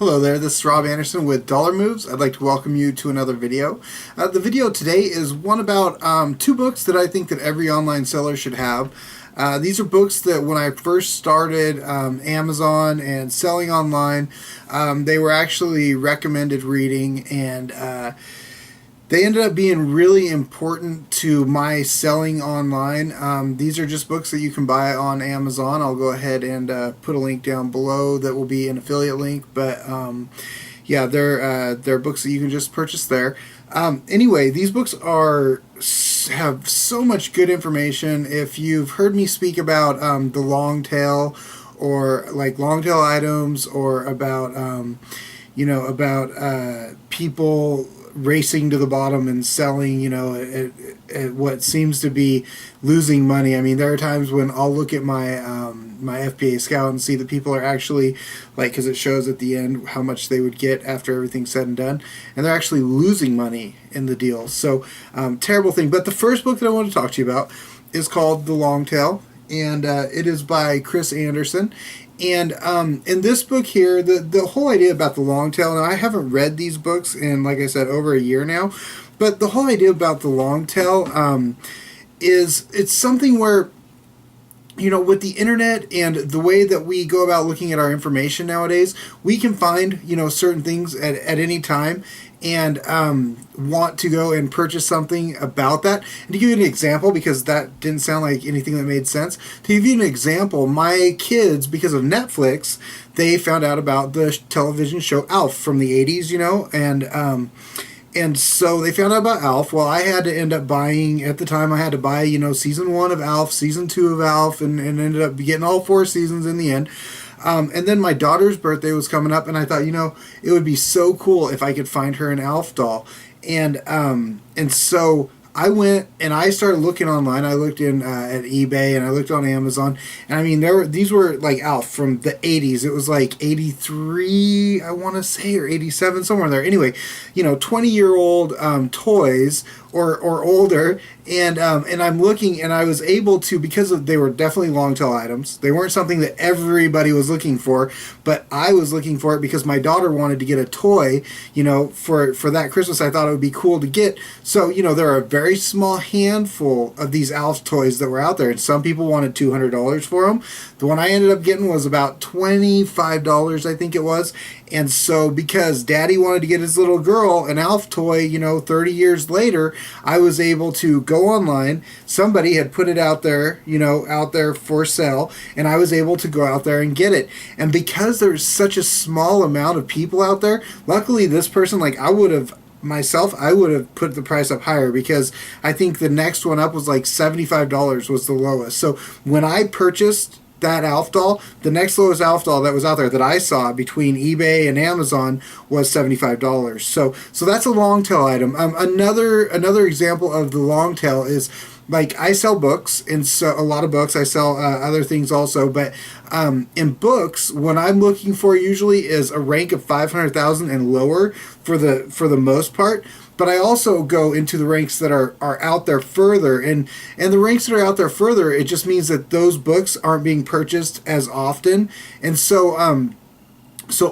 Hello there, this is Rob Anderson with DollarMoves. I'd like to welcome you to another video. The video today is one about two books that I think that every online seller should have. These are books that when I first started Amazon and selling online, they were actually recommended reading, and they ended up being really important to my selling online. These are just books that you can buy on Amazon. I'll go ahead and put a link down below that will be an affiliate link, but yeah, they're books that you can just purchase there. Anyway, these books have so much good information. If you've heard me speak about the long tail, or like long tail items, or about people racing to the bottom and selling, at what seems to be losing money. I mean, there are times when I'll look at my my FBA Scout and see that people are actually, like, because it shows at the end how much they would get after everything's said and done, and they're actually losing money in the deal. So, terrible thing. But the first book that I want to talk to you about is called The Long Tail, and it is by Chris Anderson. And in this book here, the whole idea about the long tail, and I haven't read these books in, like I said, over a year now, but the whole idea about the long tail is it's something where, with the internet and the way that we go about looking at our information nowadays, we can find, certain things at any time and want to go and purchase something about that. And to give you an example, because that didn't sound like anything that made sense, to give you an example, my kids, because of Netflix, they found out about the television show Alf from the 80s, and so they found out about Alf. Well, I had to end up buying, at the time I had to buy, season 1 of Alf, season 2 of Alf, and ended up getting all 4 seasons in the end. And then my daughter's birthday was coming up, and I thought, it would be so cool if I could find her an Alf doll. And so I went and I started looking online. I looked in at eBay, and I looked on Amazon, and I mean, these were like Alf from the 80s. It was like 83, I want to say, or 87, somewhere there. Anyway, 20-year-old toys or older, and I'm looking, and I was able to, because they were definitely long tail items. They weren't something that everybody was looking for, but I was looking for it because my daughter wanted to get a toy, for that Christmas. I thought it would be cool to get. So, there are a very small handful of these Alf toys that were out there, and some people wanted $200 for them. The one I ended up getting was about $25, I think it was. And so, because Daddy wanted to get his little girl an Alf toy, 30 years later, I was able to go online. Somebody had put it out there, out there for sale, and I was able to go out there and get it. And because there's such a small amount of people out there, luckily this person, I would have put the price up higher, because I think the next one up was like $75 was the lowest. So when I purchased that Alf doll, the next lowest Alf doll that was out there that I saw between eBay and Amazon was $75. So that's a long tail item. Another example of the long tail is, like, I sell books, and so a lot of books. I sell other things also, but in books, what I'm looking for usually is a rank of 500,000 and lower for the most part. But I also go into the ranks that are out there further, and the ranks that are out there further, it just means that those books aren't being purchased as often, and so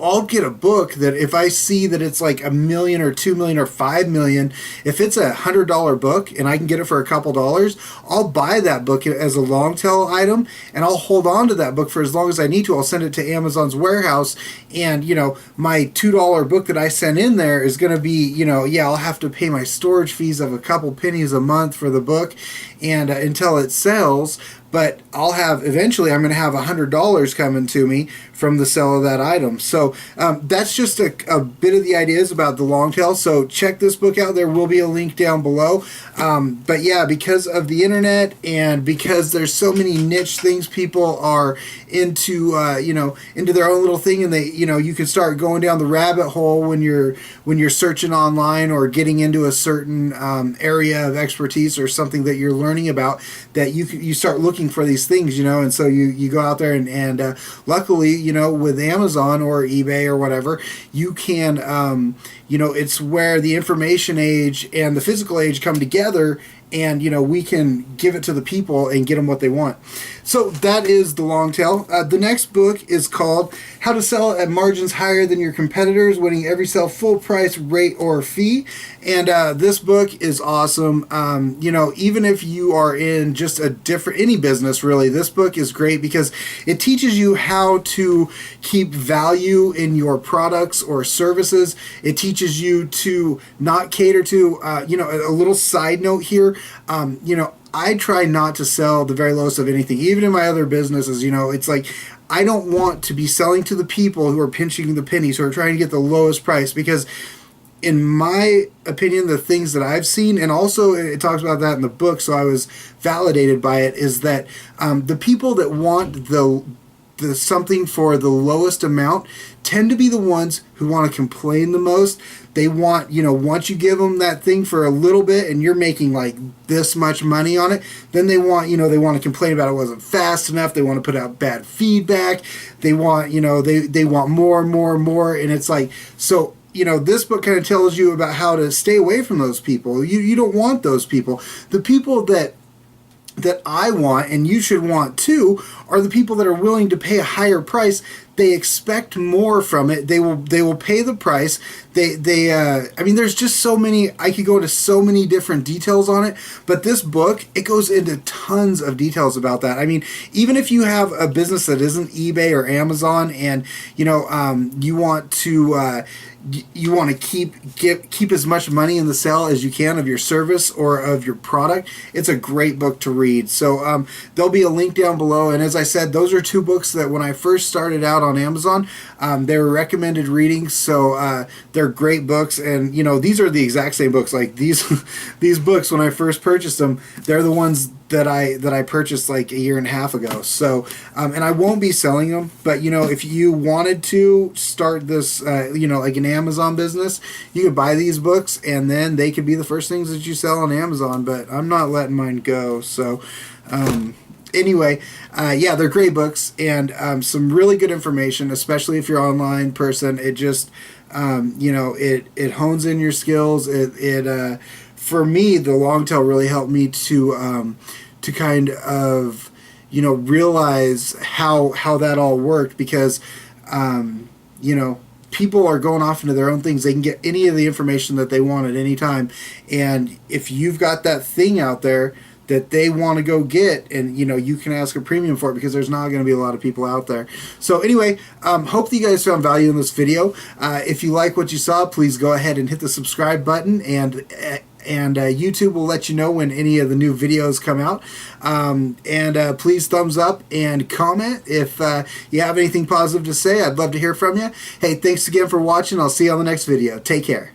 I'll get a book that if I see that it's like $1 million or $2 million or $5 million, if it's $100 book and I can get it for a couple dollars, I'll buy that book as a long tail item, and I'll hold on to that book for as long as I need to. I'll send it to Amazon's warehouse, and my $2 book that I send in there is going to be, I'll have to pay my storage fees of a couple pennies a month for the book, and until it sells. But eventually I'm going to have $100 coming to me from the sale of that item. So that's just a bit of the ideas about the long tail. So check this book out. There will be a link down below. But yeah, because of the internet, and because there's so many niche things people are into, into their own little thing, and they, you can start going down the rabbit hole when you're searching online or getting into a certain area of expertise or something that you're learning about, that you start looking for these things, and so you go out there, and luckily, with Amazon or eBay or whatever, you can, it's where the information age and the physical age come together, and we can give it to the people and get them what they want. So that is the long tail. The next book is called How to Sell at Margins Higher Than Your Competitors, Winning Every Sale Full Price, Rate, or Fee. And this book is awesome. Even if you are in just any business really, this book is great because it teaches you how to keep value in your products or services. It teaches you to not cater to, a little side note here, I try not to sell the very lowest of anything. Even in my other businesses, it's like I don't want to be selling to the people who are pinching the pennies, who are trying to get the lowest price, because in my opinion, the things that I've seen, and also it talks about that in the book, so I was validated by it, is that the people that want the something for the lowest amount tend to be the ones who want to complain the most. They want, once you give them that thing for a little bit and you're making like this much money on it, then they want to complain about it wasn't fast enough. They want to put out bad feedback. They want, they want more and more and more. And it's like, so, this book kind of tells you about how to stay away from those people. You don't want those people. The people that I want, and you should want too, are the people that are willing to pay a higher price. They expect more from it. They will pay the price. There's just so many. I could go into so many different details on it, but this book, it goes into tons of details about that. I mean, even if you have a business that isn't eBay or Amazon, and you want to. You want to keep as much money in the sale as you can of your service or of your product. It's a great book to read. So there'll be a link down below. And as I said, those are two books that when I first started out on Amazon, they were recommended readings. So they're great books. And these are the exact same books. Like these these books, when I first purchased them, they're the ones that I purchased like a year and a half ago. So and I won't be selling them, but if you wanted to start this like an Amazon business, you could buy these books and then they could be the first things that you sell on Amazon. But I'm not letting mine go. So anyway, they're great books and some really good information, especially if you're an online person. It just it hones in your skills. It for me, the long tail really helped me to kind of realize how that all worked, because people are going off into their own things. They can get any of the information that they want at any time, and if you've got that thing out there that they want to go get, and you can ask a premium for it, because there's not going to be a lot of people out there. So anyway, hope that you guys found value in this video. If you like what you saw, please go ahead and hit the subscribe button, and YouTube will let you know when any of the new videos come out. Please thumbs up and comment if you have anything positive to say. I'd love to hear from you. Hey, thanks again for watching. I'll see you on the next video. Take care.